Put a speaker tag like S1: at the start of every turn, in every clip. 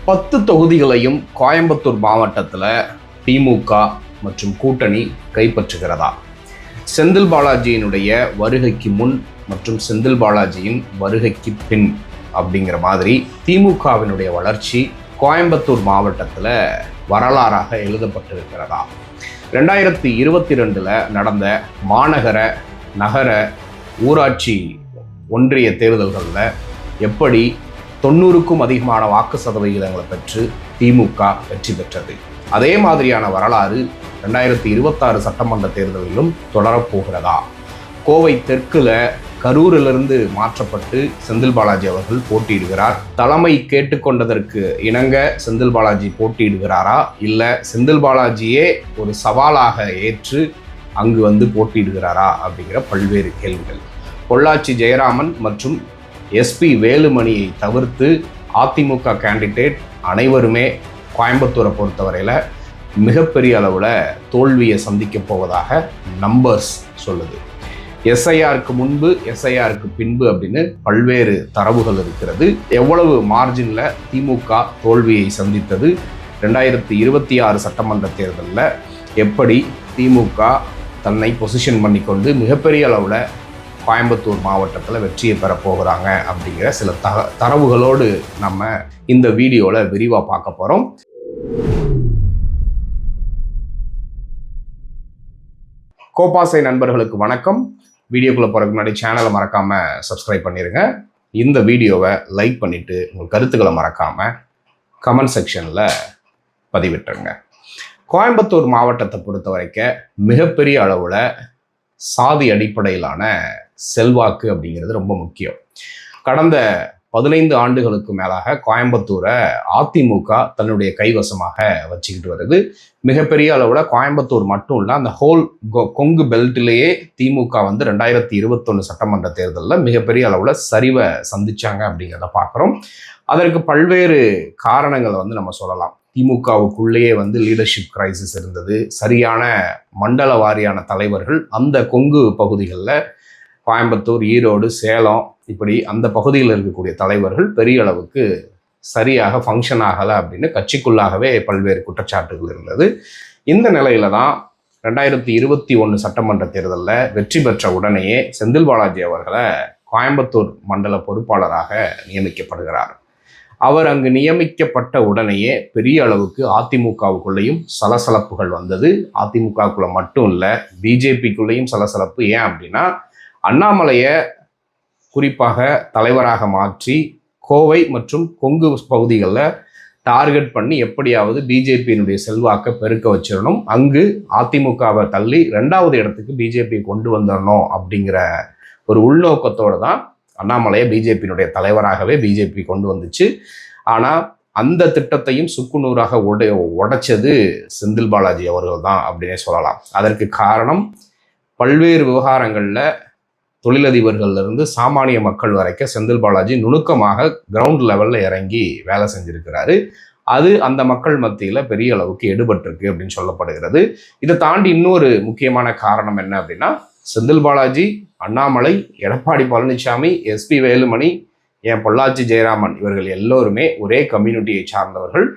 S1: 10 தொகுதிகளையும் கோயம்புத்தூர் மாவட்டத்தில் திமுக மற்றும் கூட்டணி கைப்பற்றுகிறதா? செந்தில் பாலாஜியினுடைய வருகைக்கு முன் மற்றும் செந்தில் பாலாஜியின் வருகைக்கு பின் அப்படிங்கிற மாதிரி திமுகவினுடைய வளர்ச்சி கோயம்புத்தூர் மாவட்டத்தில் வரலாறாக எழுதப்பட்டிருக்கிறதா? 2022 நடந்த மாநகர, நகர, ஊராட்சி ஒன்றிய தேர்தல்களில் எப்படி 90க்கும் அதிகமான வாக்கு சதவிகிதங்களை பெற்று திமுக வெற்றி பெற்றது? அதே மாதிரியான வரலாறு 2026 சட்டமன்ற தேர்தலிலும் தொடரப்போகிறதா? கோவை தெற்குல கரூரிலிருந்து மாற்றப்பட்டு செந்தில் பாலாஜி அவர்கள் போட்டியிடுகிறார். தலைமை கேட்டுக்கொண்டதற்கு இணங்க செந்தில் பாலாஜி போட்டியிடுகிறாரா, இல்லை செந்தில் பாலாஜியே ஒரு சவாலாக ஏற்று அங்கு போட்டியிடுகிறாரா அப்படிங்கிற பல்வேறு கேள்விகள். பொள்ளாச்சி ஜெயராமன் மற்றும் எஸ்பி வேலுமணியை தவிர்த்து அதிமுக கேண்டிடேட் அனைவருமே கோயம்புத்தூரை பொறுத்தவரையில் மிகப்பெரிய அளவில் தோல்வியை சந்திக்க போவதாக நம்பர்ஸ் சொல்லுது. எஸ்ஐஆருக்கு முன்பு, எஸ்ஐஆருக்கு பின்பு அப்படின்னு பல்வேறு தரவுகள் இருக்கிறது. எவ்வளவு மார்ஜினில் திமுக தோல்வியை சந்தித்தது, 2026 சட்டமன்ற தேர்தலில் எப்படி திமுக தன்னை பொசிஷன் பண்ணிக்கொண்டு மிகப்பெரிய அளவில் கோயம்புத்தூர் மாவட்டத்தில் வெற்றியை பெறப்போகிறாங்க அப்படிங்கிற சில தரவுகளோடு நம்ம இந்த வீடியோவில் விரிவாக பார்க்க போகிறோம். கோபாசை நண்பர்களுக்கு வணக்கம். வீடியோக்குள்ளே போகிறதுக்கு முன்னாடி சேனலை மறக்காமல் சப்ஸ்கிரைப் பண்ணிடுங்க. இந்த வீடியோவை லைக் பண்ணிவிட்டு உங்கள் கருத்துக்களை மறக்காமல் கமெண்ட் செக்ஷனில் பதிவிட்டுருங்க. கோயம்புத்தூர் மாவட்டத்தை பொறுத்த வரைக்கும் மிகப்பெரிய அளவில் சாதி அடிப்படையிலான செல்வாக்கு அப்படிங்கிறது ரொம்ப முக்கியம். கடந்த 15 ஆண்டுகளுக்கு மேலாக கோயம்புத்தூரை அதிமுக தன்னுடைய கைவசமாக வச்சுக்கிட்டு வருது. மிகப்பெரிய அளவில் கோயம்புத்தூர் மட்டும் இல்லை, அந்த ஹோல் கொங்கு பெல்ட்டிலேயே திமுக 2021 சட்டமன்ற தேர்தலில் மிகப்பெரிய அளவில் சரிவை சந்திச்சாங்க அப்படிங்கிறத பார்க்குறோம். அதற்கு பல்வேறு காரணங்களை நம்ம சொல்லலாம். திமுகவுக்குள்ளேயே லீடர்ஷிப் கிரைசிஸ் இருந்தது. சரியான மண்டல வாரியான தலைவர்கள் அந்த கொங்கு பகுதிகளில், கோயம்புத்தூர், ஈரோடு, சேலம், இப்படி அந்த பகுதியில் இருக்கக்கூடிய தலைவர்கள் பெரிய அளவுக்கு சரியாக ஃபங்க்ஷன் ஆகலை அப்படின்னு கட்சிக்குள்ளாகவே பல்வேறு குற்றச்சாட்டுகள் இருந்தது. இந்த நிலையில தான் 2021 சட்டமன்ற தேர்தலில் வெற்றி பெற்ற உடனேயே செந்தில் பாலாஜி அவர்களை கோயம்புத்தூர் மண்டல பொறுப்பாளராக நியமிக்கப்படுகிறார். அவர் அங்கு நியமிக்கப்பட்ட உடனேயே பெரிய அளவுக்கு அதிமுகவுக்குள்ளேயும் சலசலப்புகள் வந்தது. அதிமுகவுக்குள்ள மட்டும் இல்லை, பிஜேபிக்குள்ளேயும் சலசலப்பு. ஏன் அப்படின்னா, அண்ணாமலையை குறிப்பாக தலைவராக மாற்றி கோவை மற்றும் கொங்கு பகுதிகளில் டார்கெட் பண்ணி எப்படியாவது பிஜேபியினுடைய செல்வாக்கை பெருக்க வச்சிடணும், அங்கு அதிமுகவை தள்ளி 2வது இடத்துக்கு பிஜேபி கொண்டு வந்துடணும் அப்படிங்கிற ஒரு உள்நோக்கத்தோடு தான் அண்ணாமலையை பிஜேபியினுடைய தலைவராகவே பிஜேபி கொண்டு வந்துச்சு. ஆனால் அந்த திட்டத்தையும் சுக்குநூறாக உடைச்சது செந்தில் பாலாஜி அவர்கள் தான் அப்படின்னே சொல்லலாம். அதற்கு காரணம், பல்வேறு விவகாரங்களில் தொழிலதிபர்கள்லேருந்து சாமானிய மக்கள் வரைக்கும் செந்தில் பாலாஜி நுணுக்கமாக கிரவுண்ட் லெவலில் இறங்கி வேலை செஞ்சுருக்கிறாரு. அது அந்த மக்கள் மத்தியில் பெரிய அளவுக்கு எடுபட்டிருக்கு அப்படின்னு சொல்லப்படுகிறது. இதை தாண்டி இன்னொரு முக்கியமான காரணம் என்ன அப்படின்னா, செந்தில் பாலாஜி, அண்ணாமலை, எடப்பாடி பழனிசாமி, எஸ்பி வேலுமணி, பொள்ளாச்சி ஜெயராமன் இவர்கள் எல்லோருமே ஒரே கம்யூனிட்டியை சார்ந்தவர்கள்.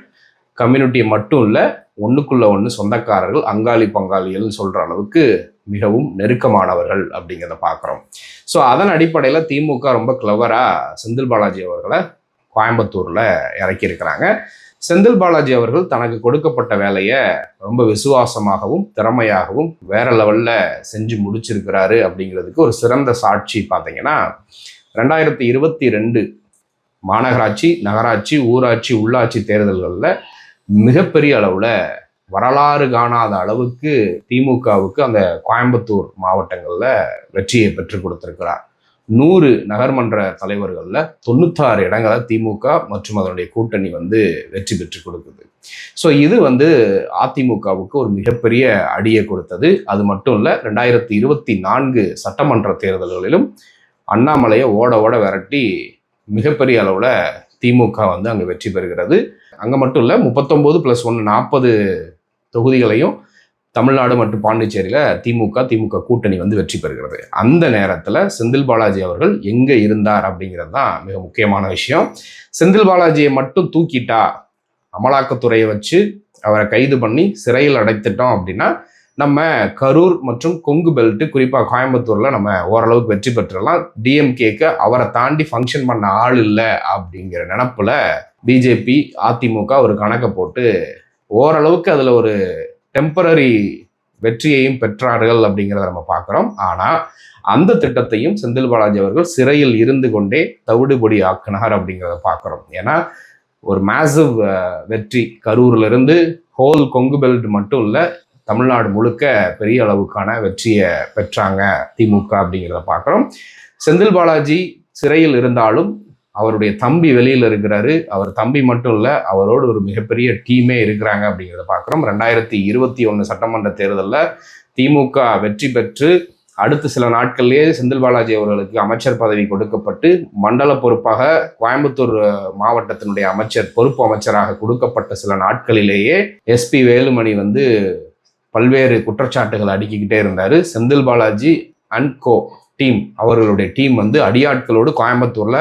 S1: கம்யூனிட்டியை மட்டும் இல்லை, ஒன்றுக்குள்ள ஒன்று சொந்தக்காரர்கள், அங்காளி பங்காளிகள் சொல்கிற அளவுக்கு மிகவும் நெருக்கமானவர்கள் அப்படிங்கிறத பார்க்குறோம். ஸோ அதன் அடிப்படையில் திமுக ரொம்ப கிளவராக செந்தில் பாலாஜி அவர்களை கோயம்புத்தூரில் இறக்கியிருக்கிறாங்க. செந்தில் பாலாஜி அவர்கள் தனக்கு கொடுக்கப்பட்ட வேலையை ரொம்ப விசுவாசமாகவும் திறமையாகவும் வேற லெவலில் செஞ்சு முடிச்சிருக்கிறாரு அப்படிங்கிறதுக்கு ஒரு சிறந்த சாட்சி பார்த்தீங்கன்னா, 2022 மாநகராட்சி, நகராட்சி, ஊராட்சி, உள்ளாட்சி தேர்தல்களில் மிகப்பெரிய அளவில் வரலாறு காணாத அளவுக்கு திமுகவுக்கு அந்த கோயம்புத்தூர் மாவட்டங்களில் வெற்றியை பெற்றுக் கொடுத்திருக்கிறார். 100 நகர்மன்ற தலைவர்களில் 96 இடங்களை திமுக மற்றும் அதனுடைய கூட்டணி வெற்றி பெற்று கொடுக்குது. ஸோ இது அதிமுகவுக்கு ஒரு மிகப்பெரிய அடியை கொடுத்தது. அது மட்டும் இல்லை, 2024 சட்டமன்ற தேர்தல்களிலும் அண்ணாமலையை ஓட விரட்டி மிகப்பெரிய அளவில் திமுக அங்கே வெற்றி பெறுகிறது. அங்கே மட்டும் இல்லை, 39 + 1 40 தொகுதிகளையும் தமிழ்நாடு மற்றும் பாண்டிச்சேரியில் திமுக கூட்டணி வெற்றி பெறுகிறது. அந்த நேரத்தில் செந்தில் பாலாஜி அவர்கள் எங்கே இருந்தார் அப்படிங்கிறது தான் மிக முக்கியமான விஷயம். செந்தில் பாலாஜியை மட்டும் தூக்கிட்டா அமலாக்கத்துறையை வச்சு அவரை கைது பண்ணி சிறையில் அடைத்துட்டோம் அப்படின்னா நம்ம கரூர் மற்றும் கொங்கு பெல்ட் குறிப்பாக கோயம்புத்தூர்ல நம்ம ஓரளவுக்கு வெற்றி பெற்றலாம். டிஎம்கேக்கு அவரை தாண்டி ஃபங்க்ஷன் பண்ண ஆள் இல்லை அப்படிங்கிற நினப்புல பிஜேபி அதிமுக ஒரு கணக்கை போட்டு ஓரளவுக்கு அதுல ஒரு டெம்பரரி வெற்றியையும் பெற்றார்கள் அப்படிங்கிறத நம்ம பார்க்குறோம். ஆனால் அந்த திட்டத்தையும் செந்தில் பாலாஜி அவர்கள் சிறையில் இருந்து கொண்டே தவிடுபொடி ஆக்கினார் அப்படிங்கிறத பார்க்குறோம். ஏன்னா ஒரு மேசிவ் வெற்றி கரூர்ல இருந்து ஹோல் கொங்கு பெல்ட் மட்டும் இல்லை, தமிழ்நாடு முழுக்க பெரிய அளவுக்கான வெற்றியை பெற்றாங்க திமுக அப்படிங்கிறத பார்க்குறோம். செந்தில் பாலாஜி சிறையில் இருந்தாலும் அவருடைய தம்பி வெளியில் இருக்கிறாரு. அவர் தம்பி மட்டும் இல்லை, அவரோடு ஒரு மிகப்பெரிய டீமே இருக்கிறாங்க அப்படிங்கிறத பார்க்குறோம். 2021 சட்டமன்ற தேர்தலில் திமுக வெற்றி பெற்று அடுத்த சில நாட்கள்லேயே செந்தில் பாலாஜி அவர்களுக்கு அமைச்சர் பதவி கொடுக்கப்பட்டு மண்டல பொறுப்பாக கோயம்புத்தூர் மாவட்டத்தினுடைய பொறுப்பு அமைச்சராக கொடுக்கப்பட்ட சில நாட்களிலேயே எஸ்பி வேலுமணி வந்து பல்வேறு குற்றச்சாட்டுகள் அடுக்கிக்கிட்டே இருந்தார். Senthil Balaji and co team, அவர்களுடைய டீம் வந்து அடியாட்களோடு கோயம்புத்தூர்ல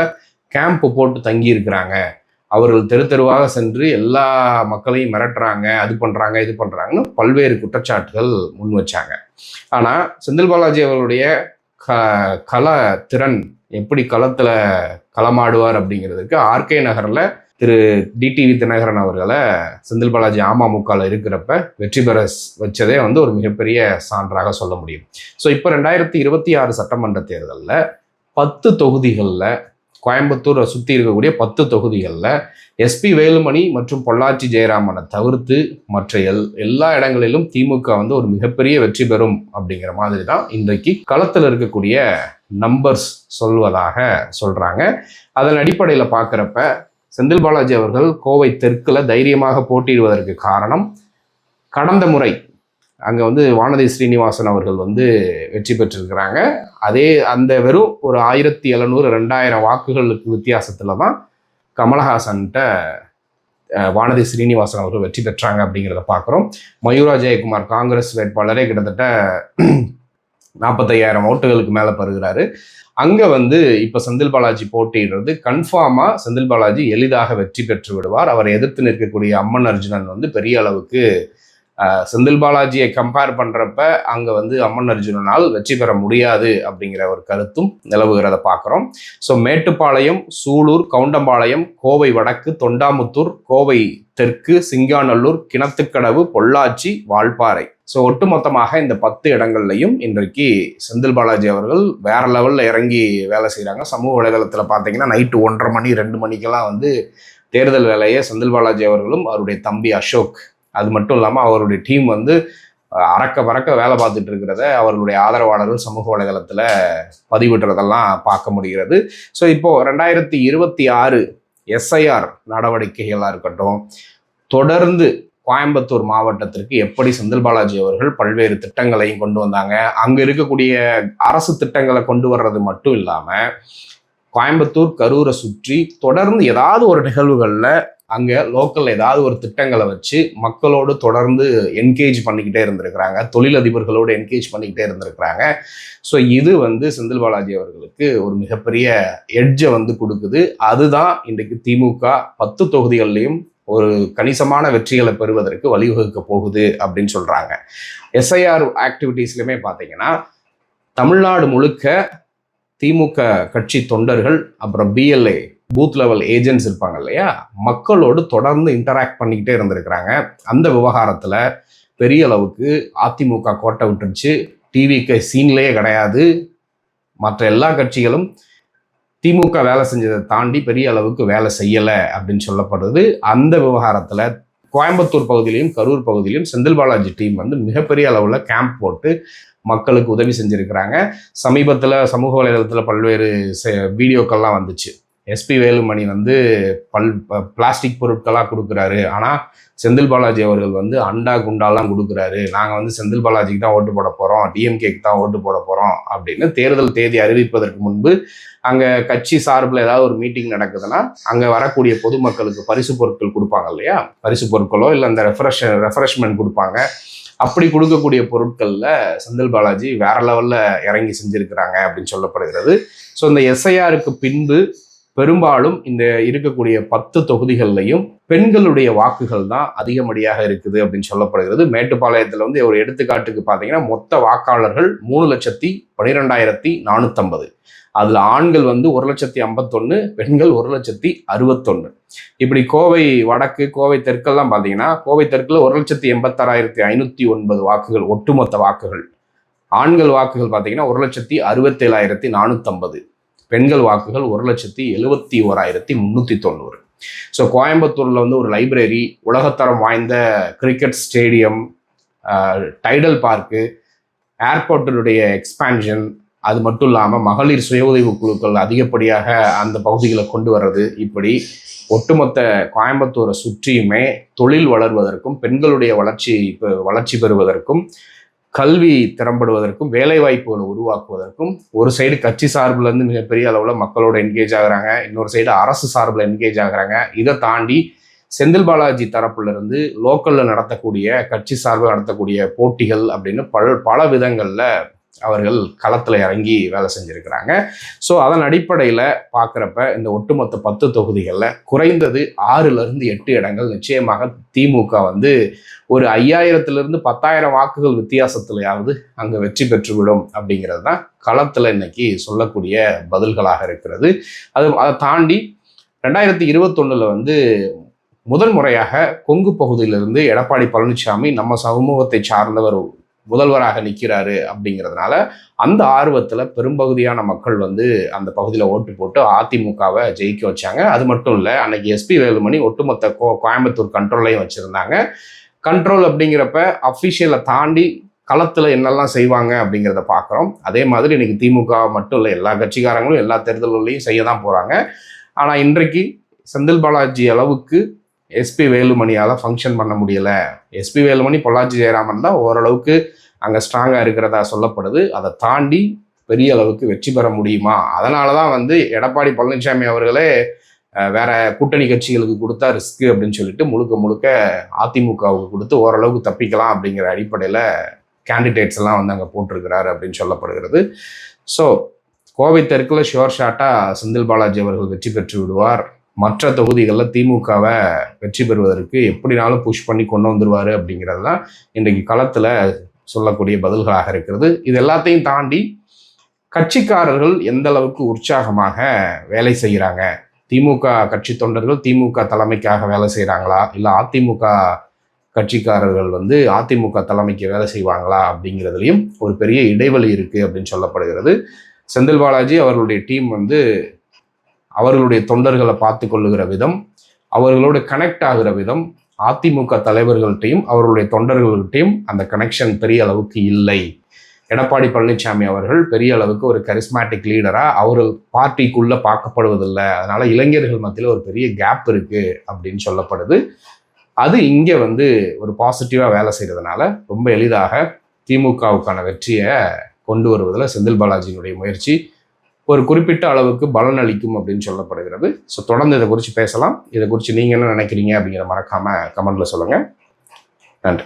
S1: கேம்ப் போட்டு தங்கி இருக்கிறாங்க, அவர்கள் தெரு தெருவாக சென்று எல்லா மக்களையும் மிரட்டுறாங்க, அது பண்றாங்க இது பண்றாங்கன்னு பல்வேறு குற்றச்சாட்டுகள் முன் வச்சாங்க. ஆனா செந்தில் பாலாஜி அவர்களுடைய கள திறன், எப்படி களத்துல களமாடுவார் அப்படிங்கிறதுக்கு ஆர்கே நகர்ல திரு டிடிவி தினகரன் அவர்களை செந்தில் பாலாஜி அமமுகவில் இருக்கிறப்ப வெற்றி பெற வச்சதே வந்து ஒரு மிகப்பெரிய சான்றாக சொல்ல முடியும். ஸோ இப்போ 2026 சட்டமன்ற தேர்தலில் 10 தொகுதிகளில் கோயம்புத்தூரை சுற்றி இருக்கக்கூடிய 10 தொகுதிகளில் எஸ்பி வேலுமணி மற்றும் பொள்ளாச்சி ஜெயராமனை தவிர்த்து மற்ற எல்லா இடங்களிலும் திமுக வந்து ஒரு மிகப்பெரிய வெற்றி பெறும் அப்படிங்கிற மாதிரி தான் இன்றைக்கு களத்தில் இருக்கக்கூடிய நம்பர்ஸ் சொல்வதாக சொல்றாங்க. அதன் அடிப்படையில் பார்க்குறப்ப செந்தில் பாலாஜி அவர்கள் கோவை தெற்குல தைரியமாக போட்டியிடுவதற்கு காரணம், கடந்த முறை அங்கே வந்து வானதி ஸ்ரீனிவாசன் அவர்கள் வந்து வெற்றி பெற்றிருக்கிறாங்க. அந்த வெறும் ஒரு 1700-2000 வாக்குகளுக்கு வித்தியாசத்தில் தான் கமலஹாசன்கிட்ட வானதி ஸ்ரீனிவாசன் அவர்கள் வெற்றி பெற்றாங்க அப்படிங்கிறத பார்க்குறோம். மயூரா ஜெயக்குமார் காங்கிரஸ் வேட்பாளரே கிட்டத்தட்ட 45,000 ஓட்டுகளுக்கு மேலே பெறுகிறாரு. அங்கே வந்து இப்போ செந்தில் பாலாஜி போட்டியிடுறது கன்ஃபார்மாக செந்தில் பாலாஜி எளிதாக வெற்றி பெற்று விடுவார். அவரை எதிர்த்து நிற்கக்கூடிய அம்மன் அர்ஜுனன் வந்து பெரிய அளவுக்கு செந்தில் பாலாஜியை கம்பேர் பண்ணுறப்ப அங்கே வந்து அம்மன் அர்ஜுனனால் வெற்றி பெற முடியாது அப்படிங்கிற ஒரு கருத்தும் நிலவுகிறத பார்க்குறோம். ஸோ மேட்டுப்பாளையம், சூலூர், கவுண்டம்பாளையம், கோவை வடக்கு, தொண்டாமுத்தூர், கோவை தெற்கு, சிங்காநல்லூர், கிணத்துக்கடவு, பொள்ளாச்சி, வால்பாறை, ஸோ ஒட்டுமொத்தமாக இந்த 10 இடங்கள்லையும் இன்றைக்கு செந்தில் பாலாஜி அவர்கள் வேற லெவலில் இறங்கி வேலை செய்கிறாங்க. சமூக வலைதளத்தில் பார்த்தீங்கன்னா நைட்டு 1:30 மணி 2 மணிக்கெல்லாம் வந்து தேர்தல் வேலையை செந்தில் பாலாஜி அவர்களும் அவருடைய தம்பி அசோக், அது மட்டும் இல்லாமல் அவருடைய டீம் வந்து அறக்க பறக்க வேலை பார்த்துட்டு இருக்கிறத அவர்களுடைய ஆதரவாளர்கள் சமூக வலைதளத்தில் பதிவிட்டுறதெல்லாம் பார்க்க முடிகிறது. ஸோ இப்போது 2026 எஸ்ஐஆர் நடவடிக்கைகளாக இருக்கட்டும், தொடர்ந்து கோயம்புத்தூர் மாவட்டத்திற்கு எப்படி செந்தில் பாலாஜி அவர்கள் பல்வேறு திட்டங்களையும் கொண்டு வந்தாங்க, அங்கே இருக்கக்கூடிய அரசு திட்டங்களை கொண்டு வர்றது மட்டும் இல்லாமல் கோயம்புத்தூர் கரூரை சுற்றி தொடர்ந்து ஏதாவது ஒரு நிகழ்வுகளில் அங்கே லோக்கல் ஏதாவது ஒரு திட்டங்களை வச்சு மக்களோடு தொடர்ந்து என்கேஜ் பண்ணிக்கிட்டே இருந்திருக்கிறாங்க, தொழிலதிபர்களோடு என்கேஜ் பண்ணிக்கிட்டே இருந்திருக்கிறாங்க. ஸோ இது வந்து செந்தில் பாலாஜி அவர்களுக்கு ஒரு மிகப்பெரிய எட்ஜை வந்து கொடுக்குது. அதுதான் இன்றைக்கு திமுக 10 தொகுதிகள்லையும் ஒரு கணிசமான வெற்றிகளை பெறுவதற்கு வழிவகுக்க போகுது அப்படின்னு சொல்றாங்க. எஸ்ஐஆர் ஆக்டிவிட்டீஸ்லையுமே பார்த்தீங்கன்னா தமிழ்நாடு முழுக்க திமுக கட்சி தொண்டர்கள், அப்புறம் பிஎல்ஏ பூத் லெவல் ஏஜென்ட்ஸ் இருப்பாங்க இல்லையா, மக்களோடு தொடர்ந்து இன்டராக்ட் பண்ணிக்கிட்டே இருந்திருக்கிறாங்க. அந்த விவகாரத்தில் பெரிய அளவுக்கு அதிமுக கோட்டை விட்டுருச்சு. டிவிக்கு சீன்லேயே கிடையாது. மற்ற எல்லா கட்சிகளும் திமுக வேலை செஞ்சதை தாண்டி பெரிய அளவுக்கு வேலை செய்யலை அப்படின்னு சொல்லப்படுது. அந்த விவகாரத்தில் கோயம்புத்தூர் பகுதியிலையும் கரூர் பகுதியிலையும் செந்தில் பாலாஜி டீம் வந்து மிகப்பெரிய அளவில் கேம்ப் போட்டு மக்களுக்கு உதவி செஞ்சுருக்கிறாங்க. சமீபத்தில் சமூக வலைதளத்தில் பல்வேறு வீடியோக்கள்லாம் வந்துச்சு. எஸ்பி வேலுமணி வந்து பிளாஸ்டிக் பொருட்களாக கொடுக்குறாரு, ஆனால் செந்தில் பாலாஜி அவர்கள் வந்து அண்டா குண்டாலாம் கொடுக்குறாரு, நாங்கள் வந்து செந்தில் பாலாஜிக்கு தான் ஓட்டு போட போகிறோம், டிஎம்கேக்கு தான் ஓட்டு போட போகிறோம் அப்படின்னு தேர்தல் தேதி அறிவிப்பதற்கு முன்பு அங்கே கட்சி சார்பில் ஏதாவது ஒரு மீட்டிங் நடக்குதுன்னா அங்கே வரக்கூடிய பொதுமக்களுக்கு பரிசு பொருட்கள் கொடுப்பாங்க இல்லையா, பரிசு பொருட்களோ இல்லை அந்த ரெஃப்ரெஷ்மெண்ட் கொடுப்பாங்க. அப்படி கொடுக்கக்கூடிய பொருட்களில் செந்தில் பாலாஜி வேற லெவலில் இறங்கி செஞ்சுருக்கிறாங்க அப்படின்னு சொல்லப்படுகிறது. ஸோ இந்த எஸ்ஐஆருக்கு பின்பு பெரும்பாலும் இந்த இருக்கக்கூடிய 10 தொகுதிகள்லையும் பெண்களுடைய வாக்குகள் தான் அதிகமடியாக இருக்குது அப்படின்னு சொல்லப்படுகிறது. மேட்டுப்பாளையத்தில் வந்து ஒரு எடுத்துக்காட்டுக்கு பார்த்தீங்கன்னா மொத்த வாக்காளர்கள் 3,12,450. அதில் ஆண்கள் வந்து 1,51,000, பெண்கள் 1,61,000. இப்படி கோவை வடக்கு, கோவை தெற்கெல்லாம் பார்த்தீங்கன்னா கோவை தெற்கில் 1,86,509 வாக்குகள் ஒட்டுமொத்த வாக்குகள். ஆண்கள் வாக்குகள் பார்த்தீங்கன்னா 1,67,450. பெண்கள் வாக்குகள் 1,71,390. ஸோ கோயம்புத்தூரில் வந்து ஒரு லைப்ரரி, உலகத்தரம் வாய்ந்த கிரிக்கெட் ஸ்டேடியம், டைடல் பார்க்கு, ஏர்போர்ட்டினுடைய எக்ஸ்பான்ஷன், அது மட்டும் இல்லாமல் மகளிர் சுய உதவி குழுக்கள் அதிகப்படியாக அந்த பகுதிகளை கொண்டு வர்றது, இப்படி ஒட்டுமொத்த கோயம்புத்தூரை சுற்றியுமே தொழில் வளர்வதற்கும், பெண்களுடைய வளர்ச்சி பெறுவதற்கும், கல்வி திறம்படுவதற்கும், வேலை வாய்ப்புகளை உருவாக்குவதற்கும் ஒரு சைடு கட்சி சார்பில் இருந்து மிகப்பெரிய அளவில் மக்களோட என்கேஜ் ஆகுறாங்க, இன்னொரு சைடு அரசு சார்பில் என்கேஜ் ஆகுறாங்க. இதை தாண்டி செந்தில் பாலாஜி தரப்புல இருந்து லோக்கல்ல நடத்தக்கூடிய, கட்சி சார்பில் நடத்தக்கூடிய போட்டிகள் அப்படின்னு பல விதங்கள்ல அவர்கள் களத்தில் இறங்கி வேலை செஞ்சுருக்கிறாங்க. ஸோ அதன் அடிப்படையில் பார்க்குறப்ப இந்த ஒட்டுமொத்த 10 தொகுதிகளில் குறைந்தது 6-8 இடங்கள் நிச்சயமாக திமுக வந்து ஒரு 5,000-லிருந்து 10,000 வாக்குகள் வித்தியாசத்திலையாவது அங்கே வெற்றி பெற்றுவிடும் அப்படிங்கிறது தான் களத்தில் இன்னைக்கு சொல்லக்கூடிய பதில்களாக இருக்கிறது. அதை தாண்டி 2021 வந்து முதல் முறையாக கொங்கு பகுதியிலிருந்து எடப்பாடி பழனிசாமி நம்ம சமூகத்தை சார்ந்தவர் முதல்வராக நிற்கிறாரு அப்படிங்கிறதுனால அந்த ஆர்வத்தில் பெரும்பகுதியான மக்கள் வந்து அந்த பகுதியில் ஓட்டு போட்டு அதிமுகவை ஜெயிக்க வச்சாங்க. அது மட்டும் இல்லை, அன்னைக்கு எஸ்பி வேலுமணி ஒட்டுமொத்த கோயம்புத்தூர் கண்ட்ரோல்லையும் வச்சுருந்தாங்க. கண்ட்ரோல் அப்படிங்கிறப்ப அஃபிஷியலை தாண்டி களத்தில் என்னெல்லாம் செய்வாங்க அப்படிங்கிறத பார்க்குறோம். அதே மாதிரி இன்னைக்கு திமுக மட்டும் இல்லை, எல்லா கட்சிக்காரங்களும் எல்லா தேர்தல்களையும் செய்ய தான் போகிறாங்க. ஆனால் இன்றைக்கு செந்தில் பாலாஜி அளவுக்கு எஸ்பி வேலுமணியால் ஃபங்க்ஷன் பண்ண முடியலை. எஸ்பி வேலுமணி, பொள்ளாச்சி ஜெயராமன் தான் ஓரளவுக்கு அங்கே ஸ்ட்ராங்காக இருக்கிறதா சொல்லப்படுது. அதை தாண்டி பெரிய அளவுக்கு வெற்றி பெற முடியுமா? அதனால தான் வந்து எடப்பாடி பழனிசாமி அவர்களே வேற கூட்டணி கட்சிகளுக்கு கொடுத்தா ரிஸ்க்கு அப்படின்னு சொல்லிட்டு முழுக்க அதிமுகவுக்கு கொடுத்து ஓரளவுக்கு தப்பிக்கலாம் அப்படிங்கிற அடிப்படையில் கேண்டிடேட்ஸ் எல்லாம் வந்து அங்கே போட்டிருக்கிறாரு அப்படின்னு சொல்லப்படுகிறது. ஸோ கோவை தெற்கில் ஷுவர் ஷாட்டாக செந்தில் பாலாஜி அவர்கள் வெற்றி பெற்று விடுவார். மற்ற தொகுதிகளில் திமுகவை வெற்றி பெறுவதற்கு எப்படினாலும் புஷ் பண்ணி கொண்டு வந்துடுவார் அப்படிங்கிறது தான் இன்றைக்கு களத்தில் சொல்லக்கூடிய பதில்களாக இருக்கிறது. இது எல்லாத்தையும் தாண்டி கட்சிக்காரர்கள் எந்த அளவுக்கு உற்சாகமாக வேலை செய்கிறாங்க, திமுக கட்சி தொண்டர்கள் திமுக தலைமைக்காக வேலை செய்கிறாங்களா, இல்லை அதிமுக கட்சிக்காரர்கள் வந்து அதிமுக தலைமைக்கு வேலை செய்வாங்களா அப்படிங்கிறதுலையும் ஒரு பெரிய இடைவெளி இருக்குது அப்படின்னு சொல்லப்படுகிறது. செந்தில் பாலாஜி அவர்களுடைய டீம் வந்து அவர்களுடைய தொண்டர்களை பார்த்து கொள்ளுகிற விதம், அவர்களோடு கனெக்ட் ஆகிற விதம், அதிமுக தலைவர்கள்ட்டையும் அவர்களுடைய தொண்டர்கள்ட்டையும் அந்த கனெக்ஷன் பெரிய அளவுக்கு இல்லை. எடப்பாடி பழனிசாமி அவர்கள் பெரிய அளவுக்கு ஒரு கரிஸ்மேட்டிக் லீடராக அவர் பார்ட்டிக்குள்ளே பார்க்கப்படுவதில்லை. அதனால இளைஞர்கள் மத்தியில் ஒரு பெரிய கேப் இருக்குது அப்படின்னு சொல்லப்படுது. அது இங்கே வந்து ஒரு பாசிட்டிவாக வேலை செய்கிறதுனால ரொம்ப எளிதாக திமுகவுக்கான வெற்றியை கொண்டு வருவதில் செந்தில் பாலாஜியினுடைய முயற்சி ஒரு குறிப்பிட்ட அளவுக்கு பலன் அளிக்கும் அப்படின்னு சொல்லப்படுகிறது. ஸோ தொடர்ந்து இதை குறித்து பேசலாம். இதை குறித்து நீங்கள் என்ன நினைக்கிறீங்க அப்படிங்கிற மறக்காமல் கமெண்ட்டில் சொல்லுங்கள். நன்றி.